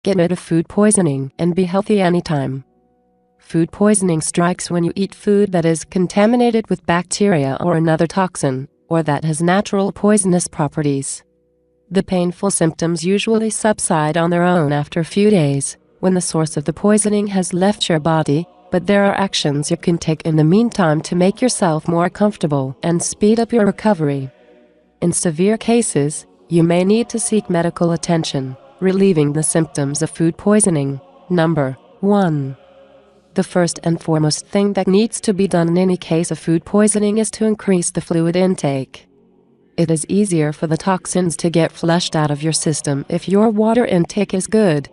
Get rid of food poisoning and be healthy anytime. Food poisoning strikes when you eat food that is contaminated with bacteria or another toxin, or that has natural poisonous properties. The painful symptoms usually subside on their own after a few days, when the source of the poisoning has left your body, but there are actions you can take in the meantime to make yourself more comfortable and speed up your recovery. In severe cases, you may need to seek medical attention. Relieving the symptoms of food poisoning. Number 1. The first and foremost thing that needs to be done in any case of food poisoning is to increase the fluid intake. It is easier for the toxins to get flushed out of your system if your water intake is good.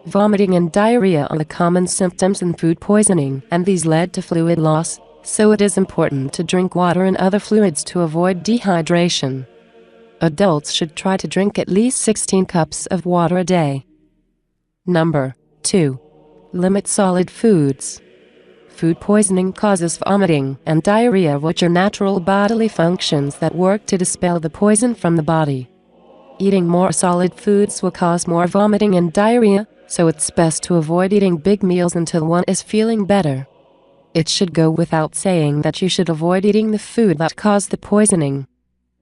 Vomiting and diarrhea are the common symptoms in food poisoning, and these lead to fluid loss, so it is important to drink water and other fluids to avoid dehydration. Adults should try to drink at least 16 cups of water a day. Number 2. Limit solid foods. Food poisoning causes vomiting and diarrhea, which are natural bodily functions that work to dispel the poison from the body. Eating more solid foods will cause more vomiting and diarrhea, so it's best to avoid eating big meals until one is feeling better. It should go without saying that you should avoid eating the food that caused the poisoning.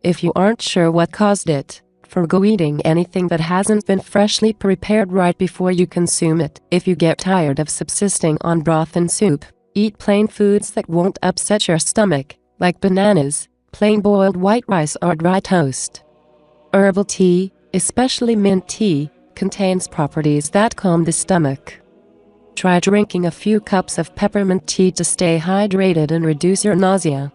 If you aren't sure what caused it, forgo eating anything that hasn't been freshly prepared right before you consume it. If you get tired of subsisting on broth and soup, eat plain foods that won't upset your stomach, like bananas, plain boiled white rice or dry toast. Herbal tea, especially mint tea, contains properties that calm the stomach. Try drinking a few cups of peppermint tea to stay hydrated and reduce your nausea.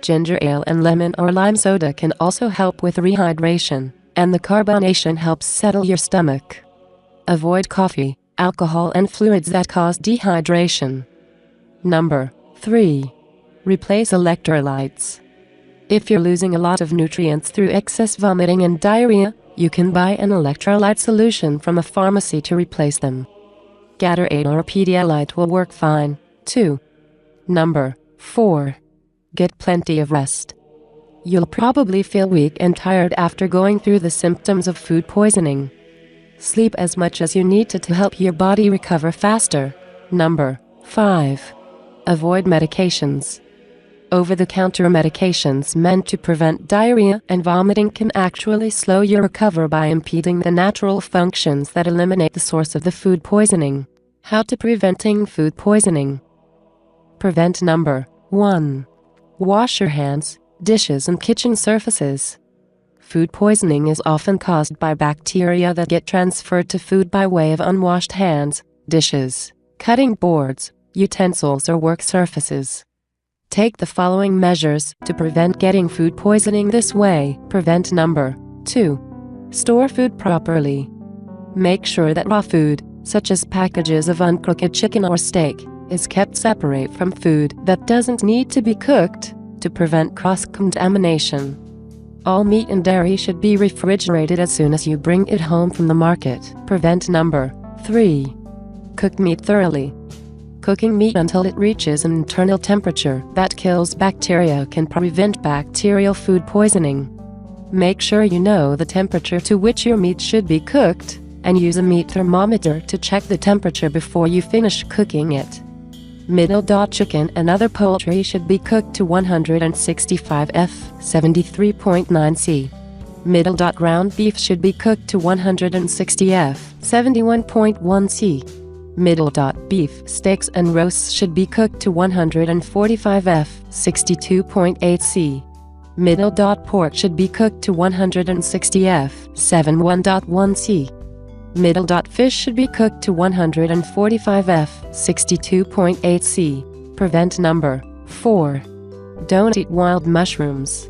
Ginger ale and lemon or lime soda can also help with rehydration, and the carbonation helps settle your stomach. Avoid coffee, alcohol, and fluids that cause dehydration. Number 3. Replace electrolytes. If you're losing a lot of nutrients through excess vomiting and diarrhea, you can buy an electrolyte solution from a pharmacy to replace them. Gatorade or Pedialyte will work fine, too. Number 4. Get plenty of rest. You'll probably feel weak and tired after going through the symptoms of food poisoning. Sleep as much as you need to help your body recover faster. Number 5. Avoid medications. Over-the-counter medications meant to prevent diarrhea and vomiting can actually slow your recovery by impeding the natural functions that eliminate the source of the food poisoning. How to preventing food poisoning. Prevent. Number 1. Wash your hands, dishes, and kitchen surfaces. Food poisoning is often caused by bacteria that get transferred to food by way of unwashed hands, dishes, cutting boards, utensils, or work surfaces. Take the following measures to prevent getting food poisoning this way. Prevent. Number 2. Store food properly. Make sure that raw food, such as packages of uncooked chicken or steak, is kept separate from food that doesn't need to be cooked, to prevent cross-contamination. All meat and dairy should be refrigerated as soon as you bring it home from the market. Prevent. Number 3. Cook meat thoroughly. Cooking meat until it reaches an internal temperature that kills bacteria can prevent bacterial food poisoning. Make sure you know the temperature to which your meat should be cooked, and use a meat thermometer to check the temperature before you finish cooking it. Middle. Chicken and other poultry should be cooked to 165 F, 73.9 C. Middle. Ground beef should be cooked to 160 F, 71.1 C. Middle. Beef steaks and roasts should be cooked to 145 F, 62.8 C. Middle. Pork should be cooked to 160 F, 71.1 C. Middle. Fish should be cooked to 145 F, 62.8 C. Prevent. Number 4. Don't eat wild mushrooms.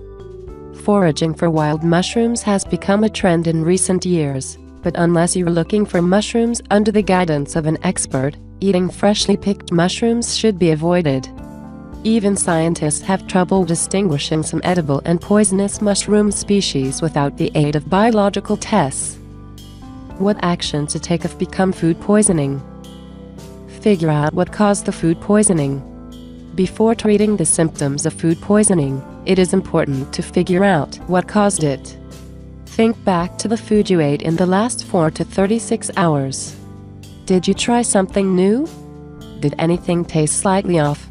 Foraging for wild mushrooms has become a trend in recent years, but unless you're looking for mushrooms under the guidance of an expert, eating freshly picked mushrooms should be avoided. Even scientists have trouble distinguishing some edible and poisonous mushroom species without the aid of biological tests. What action to take if become food poisoning? Figure out what caused the food poisoning. Before treating the symptoms of food poisoning, it is important to figure out what caused it. Think back to the food you ate in the last 4 to 36 hours. Did you try something new? Did anything taste slightly off?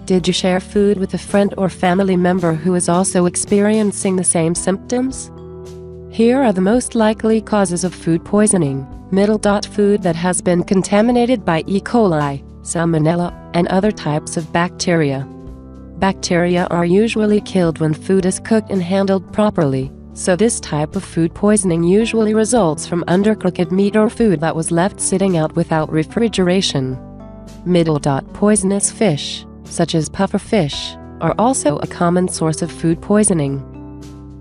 Did you share food with a friend or family member who is also experiencing the same symptoms? Here are the most likely causes of food poisoning. Food that has been contaminated by E. coli, salmonella, and other types of bacteria. Bacteria are usually killed when food is cooked and handled properly, so this type of food poisoning usually results from undercooked meat or food that was left sitting out without refrigeration. Poisonous fish, such as puffer fish, are also a common source of food poisoning.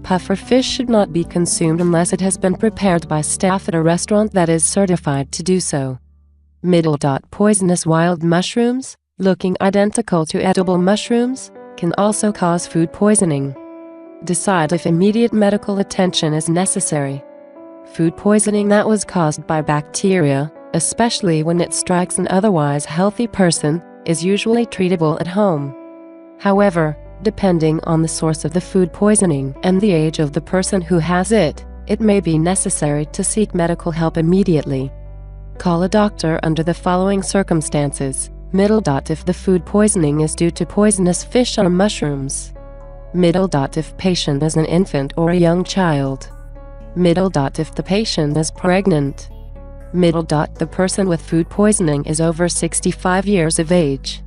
Puffer fish should not be consumed unless it has been prepared by staff at a restaurant that is certified to do so. Poisonous wild mushrooms, looking identical to edible mushrooms, can also cause food poisoning. Decide if immediate medical attention is necessary. Food poisoning that was caused by bacteria, especially when it strikes an otherwise healthy person, is usually treatable at home. However, depending on the source of the food poisoning and the age of the person who has it, it may be necessary to seek medical help immediately. Call a doctor under the following circumstances. If the food poisoning is due to poisonous fish or mushrooms. If patient is an infant or a young child. If the patient is pregnant. The person with food poisoning is over 65 years of age.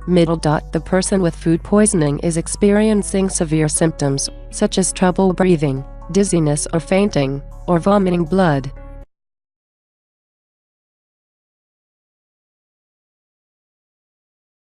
The person with food poisoning is experiencing severe symptoms, such as trouble breathing, dizziness or fainting, or vomiting blood.